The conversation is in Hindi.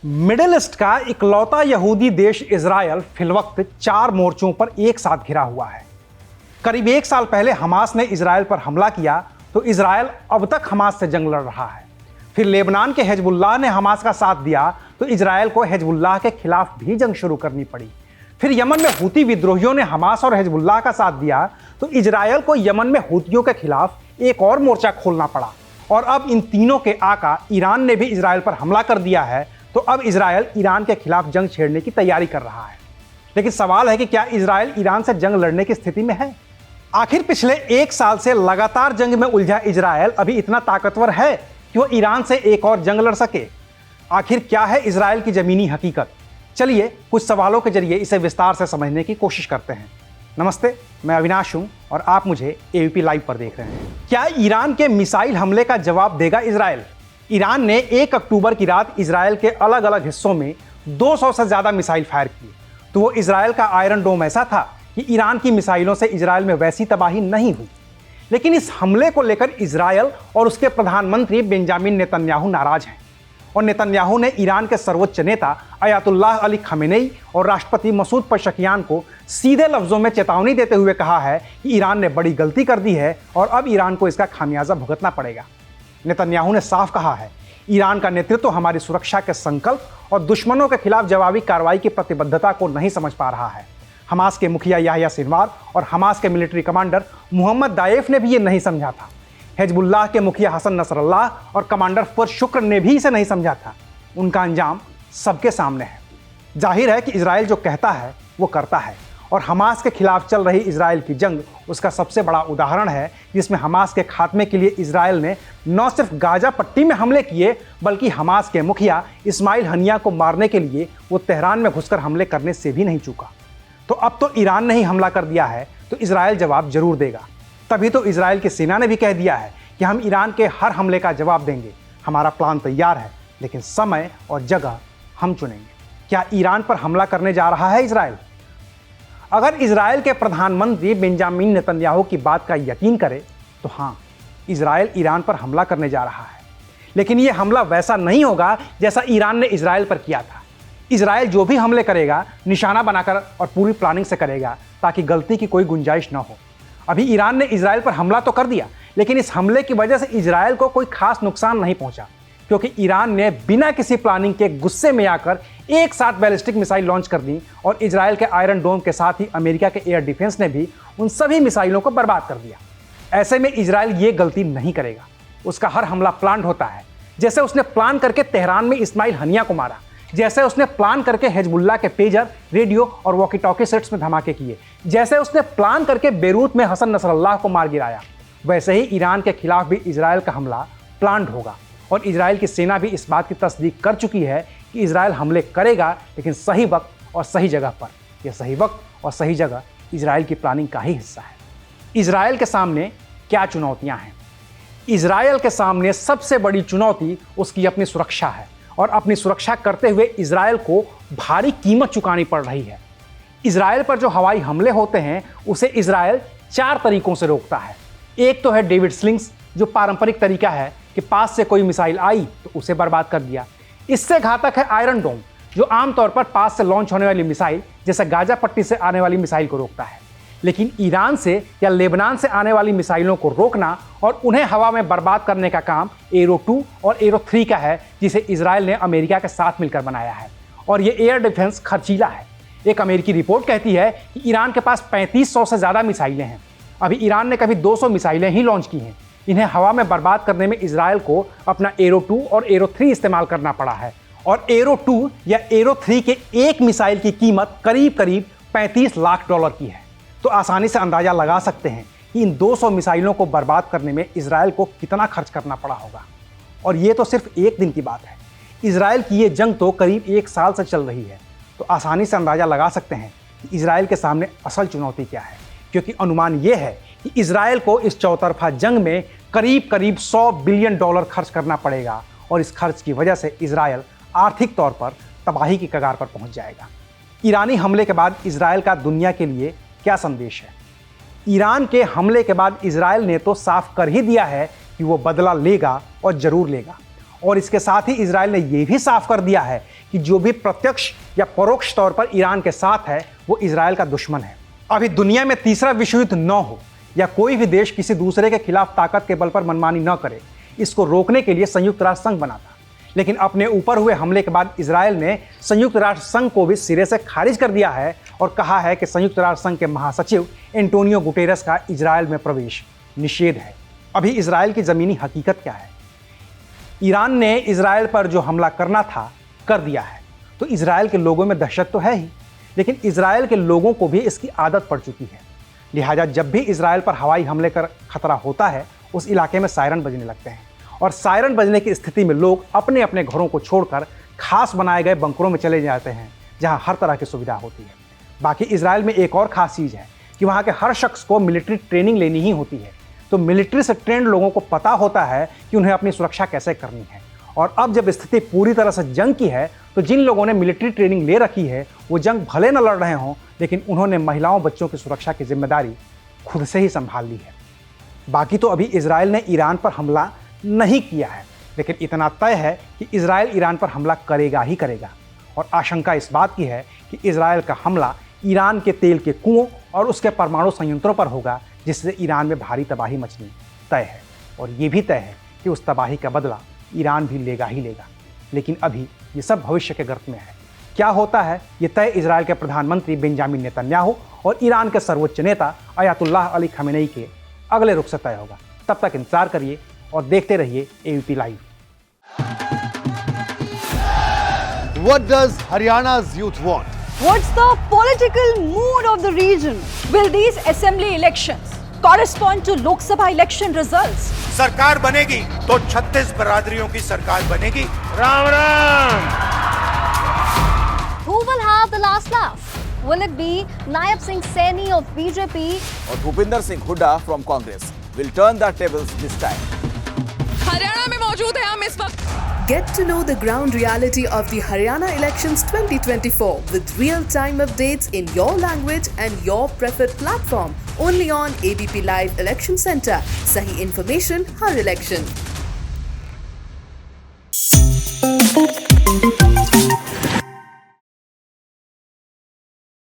मिडिल ईस्ट का इकलौता यहूदी देश इजरायल फिलवक्त 4 मोर्चों पर एक साथ घिरा हुआ है। करीब 1 साल पहले हमास ने इजरायल पर हमला किया तो इजरायल अब तक हमास से जंग लड़ रहा है। फिर लेबनान के हिजबुल्लाह ने हमास का साथ दिया तो इजरायल को हिजबुल्लाह के खिलाफ भी जंग शुरू करनी पड़ी। फिर यमन में हूती विद्रोहियों ने हमास और हिजबुल्लाह का साथ दिया तो इजरायल को यमन में हूतियों के खिलाफ एक और मोर्चा खोलना पड़ा। और अब इन तीनों के आका ईरान ने भी इजरायल पर हमला कर दिया है, तो अब इजरायल ईरान के खिलाफ जंग छेड़ने की तैयारी कर रहा है। लेकिन सवाल है कि क्या इजरायल ईरान से जंग लड़ने की स्थिति में है? आखिर पिछले 1 साल से लगातार जंग में उलझा इजरायल अभी इतना ताकतवर है कि वो ईरान से एक और जंग लड़ सके? आखिर क्या है इजरायल की जमीनी हकीकत? चलिए कुछ सवालों के जरिए इसे विस्तार से समझने की कोशिश करते हैं। नमस्ते, मैं अविनाश हूं और आप मुझे एबीपी लाइव पर देख रहे हैं। क्या ईरान के मिसाइल हमले का जवाब देगा इजरायल? ईरान ने 1 अक्टूबर की रात इजरायल के अलग अलग हिस्सों में 200 से ज्यादा मिसाइल फायर किए। तो वो इजरायल का आयरन डोम ऐसा था कि ईरान की मिसाइलों से इजरायल में वैसी तबाही नहीं हुई। लेकिन इस हमले को लेकर इजरायल और उसके प्रधानमंत्री बेंजामिन नेतन्याहू नाराज हैं। और नेतन्याहू ने ईरान के सर्वोच्च नेता अयातुल्लाह अली खमेनेई और राष्ट्रपति मसूद पेशेकियान को सीधे लफ्जों में चेतावनी देते हुए कहा है कि ईरान ने बड़ी गलती कर दी है और अब ईरान को इसका खामियाजा भुगतना पड़ेगा। नेतन्याहू ने साफ कहा है, ईरान का नेतृत्व हमारी सुरक्षा के संकल्प और दुश्मनों के खिलाफ जवाबी कार्रवाई की प्रतिबद्धता को नहीं समझ पा रहा है। हमास के मुखिया याह्या सिनवार और हमास के मिलिट्री कमांडर मोहम्मद दायेफ ने भी ये नहीं समझा था। हिजबुल्लाह के मुखिया हसन नसरल्लाह और कमांडर फुआद शुक्र ने भी इसे नहीं समझा था। उनका अंजाम सबके सामने है। जाहिर है कि इजरायल जो कहता है वो करता है और हमास के खिलाफ चल रही इजरायल की जंग उसका सबसे बड़ा उदाहरण है, जिसमें हमास के खात्मे के लिए इजरायल ने न सिर्फ गाजा पट्टी में हमले किए बल्कि हमास के मुखिया इस्माइल हनिया को मारने के लिए वो तेहरान में घुसकर हमले करने से भी नहीं चूका। तो अब तो ईरान ने ही हमला कर दिया है तो इजरायल जवाब जरूर देगा। तभी तो इजरायल की सेना ने भी कह दिया है कि हम ईरान के हर हमले का जवाब देंगे। हमारा प्लान तैयार है, लेकिन समय और जगह हम चुनेंगे। क्या ईरान पर हमला करने जा रहा है इजरायल? अगर इजरायल के प्रधानमंत्री बेंजामिन नेतन्याहू की बात का यकीन करें तो हाँ, इजरायल ईरान पर हमला करने जा रहा है। लेकिन यह हमला वैसा नहीं होगा जैसा ईरान ने इजरायल पर किया था। इजरायल जो भी हमले करेगा निशाना बनाकर और पूरी प्लानिंग से करेगा ताकि गलती की कोई गुंजाइश न हो। अभी ईरान ने इजरायल पर हमला तो कर दिया, लेकिन इस हमले की वजह से इजरायल को कोई खास नुकसान नहीं पहुंचा, क्योंकि ईरान ने बिना किसी प्लानिंग के गुस्से में आकर एक साथ बैलिस्टिक मिसाइल लॉन्च कर दी और इजरायल के आयरन डोम के साथ ही अमेरिका के एयर डिफेंस ने भी उन सभी मिसाइलों को बर्बाद कर दिया। ऐसे में इजरायल ये गलती नहीं करेगा। उसका हर हमला प्लान होता है। जैसे उसने प्लान करके तेहरान में इस्माइल हनिया को मारा, जैसे उसने प्लान करके हिजबुल्लाह के पेजर, रेडियो और वॉकी टॉकी सेट्स में धमाके किए, जैसे उसने प्लान करके बेरूत में हसन नसरल्लाह को मार गिराया, वैसे ही ईरान के खिलाफ भी इजरायल का हमला प्लान्ड होगा। और इजरायल की सेना भी इस बात की तस्दीक कर चुकी है कि इजरायल हमले करेगा, लेकिन सही वक्त और सही जगह पर। यह सही वक्त और सही जगह इजरायल की प्लानिंग का ही हिस्सा है। इजरायल के सामने क्या चुनौतियां हैं? इजरायल के सामने सबसे बड़ी चुनौती उसकी अपनी सुरक्षा है और अपनी सुरक्षा करते हुए इजरायल को भारी कीमत चुकानी पड़ रही है। इजरायल पर जो हवाई हमले होते हैं उसे इजरायल 4 तरीकों से रोकता है। एक तो है डेविड स्लिंग्स, जो पारंपरिक तरीका है कि पास से कोई मिसाइल आई तो उसे बर्बाद कर दिया। इससे घातक है आयरन डोम, जो आमतौर पर पास से लॉन्च होने वाली मिसाइल जैसे गाजा पट्टी से आने वाली मिसाइल को रोकता है। लेकिन ईरान से या लेबनान से आने वाली मिसाइलों को रोकना और उन्हें हवा में बर्बाद करने का काम एरो 2 और एरो 3 का है, जिसे इजरायल ने अमेरिका के साथ मिलकर बनाया है। और ये एयर डिफेंस खर्चीला है। एक अमेरिकी रिपोर्ट कहती है कि ईरान के पास 3500 से ज़्यादा मिसाइलें हैं। अभी ईरान ने कभी 200 मिसाइलें ही लॉन्च की हैं। इन्हें हवा में बर्बाद करने में इजरायल को अपना एरो 2 और एरो 3 इस्तेमाल करना पड़ा है। और एरो 2 या एरो 3 के एक मिसाइल की कीमत करीब करीब $35 लाख की है। तो आसानी से अंदाजा लगा सकते हैं कि इन 200 मिसाइलों को बर्बाद करने में इजरायल को कितना खर्च करना पड़ा होगा। और ये तो सिर्फ एक दिन की बात है। इजरायल की ये जंग तो करीब 1 साल से चल रही है। तो आसानी से अंदाजा लगा सकते हैं कि इजरायल के सामने असल चुनौती क्या है, क्योंकि अनुमान ये है कि इजरायल को इस चौतरफा जंग में करीब करीब $100 बिलियन खर्च करना पड़ेगा। और इस खर्च की वजह से इजरायल आर्थिक तौर पर तबाही की कगार पर पहुंच जाएगा। ईरानी हमले के बाद इजरायल का दुनिया के लिए क्या संदेश है? ईरान के हमले के बाद इजरायल ने तो साफ कर ही दिया है कि वो बदला लेगा और जरूर लेगा। और इसके साथ ही इजराइल ने यह भी साफ कर दिया है कि जो भी प्रत्यक्ष या परोक्ष तौर पर ईरान के साथ है वो इजराइल का दुश्मन है। अभी दुनिया में तीसरा विश्व युद्ध न हो या कोई भी देश किसी दूसरे के खिलाफ ताकत के बल पर मनमानी न करे, इसको रोकने के लिए संयुक्त राष्ट्र संघ बना था। लेकिन अपने ऊपर हुए हमले के बाद इजराइल ने संयुक्त राष्ट्र संघ को भी सिरे से खारिज कर दिया है और कहा है कि संयुक्त राष्ट्र संघ के महासचिव एंटोनियो गुटेरस का इजराइल में प्रवेश निषेध है। अभी इजराइल की जमीनी हकीकत क्या है? ईरान ने इजराइल पर जो हमला करना था कर दिया है, तो इजराइल के लोगों में दहशत तो है ही, लेकिन इजराइल के लोगों को भी इसकी आदत पड़ चुकी है। लिहाजा जब भी इजराइल पर हवाई हमले का खतरा होता है उस इलाके में सायरन बजने लगते हैं और सायरन बजने की स्थिति में लोग अपने अपने घरों को छोड़कर खास बनाए गए बंकरों में चले जाते हैं जहां हर तरह की सुविधा होती है। बाकी इजराइल में एक और खास चीज़ है कि वहाँ के हर शख्स को मिलिट्री ट्रेनिंग लेनी ही होती है, तो मिलिट्री से ट्रेंड लोगों को पता होता है कि उन्हें अपनी सुरक्षा कैसे करनी है। और अब जब स्थिति पूरी तरह से जंग की है तो जिन लोगों ने मिलिट्री ट्रेनिंग ले रखी है वो जंग भले न लड़ रहे हों, लेकिन उन्होंने महिलाओं बच्चों की सुरक्षा की जिम्मेदारी खुद से ही संभाल ली है। बाकी तो अभी इजराइल ने ईरान पर हमला नहीं किया है, लेकिन इतना तय है कि इजराइल ईरान पर हमला करेगा ही करेगा। और आशंका इस बात की है कि इजराइल का हमला ईरान के तेल के कुओं और उसके परमाणु संयंत्रों पर होगा, जिससे ईरान में भारी तबाही मचनी तय है। और ये भी तय है कि उस तबाही का बदला ईरान भी लेगा ही लेगा। लेकिन अभी ये सब भविष्य के गर्त में है। क्या होता है ये तय इजराइल के प्रधानमंत्री बेंजामिन नेतन्याहू और ईरान के सर्वोच्च नेता अयातुल्लाह अली खमेनेई के अगले रुख से तय होगा। तब तक इंतजार करिए और देखते रहिए ABP live. What does Haryana's youth want? What's the political mood of the region? Will these assembly elections correspond to Lok Sabha election results? सरकार बनेगी तो 36 बरादरियों की सरकार बनेगी। Ram Ram. Who will have the last laugh? Will it be Naib Singh Saini of BJP or Bhupinder Singh Hooda from Congress? Will turn the tables this time. Haryana में मौजूद है हम इस वक्त। Get to know the ground reality of the Haryana elections 2024 with real-time updates in your language and your preferred platform. Only on ABP Live Election Center. Sahi information, har election.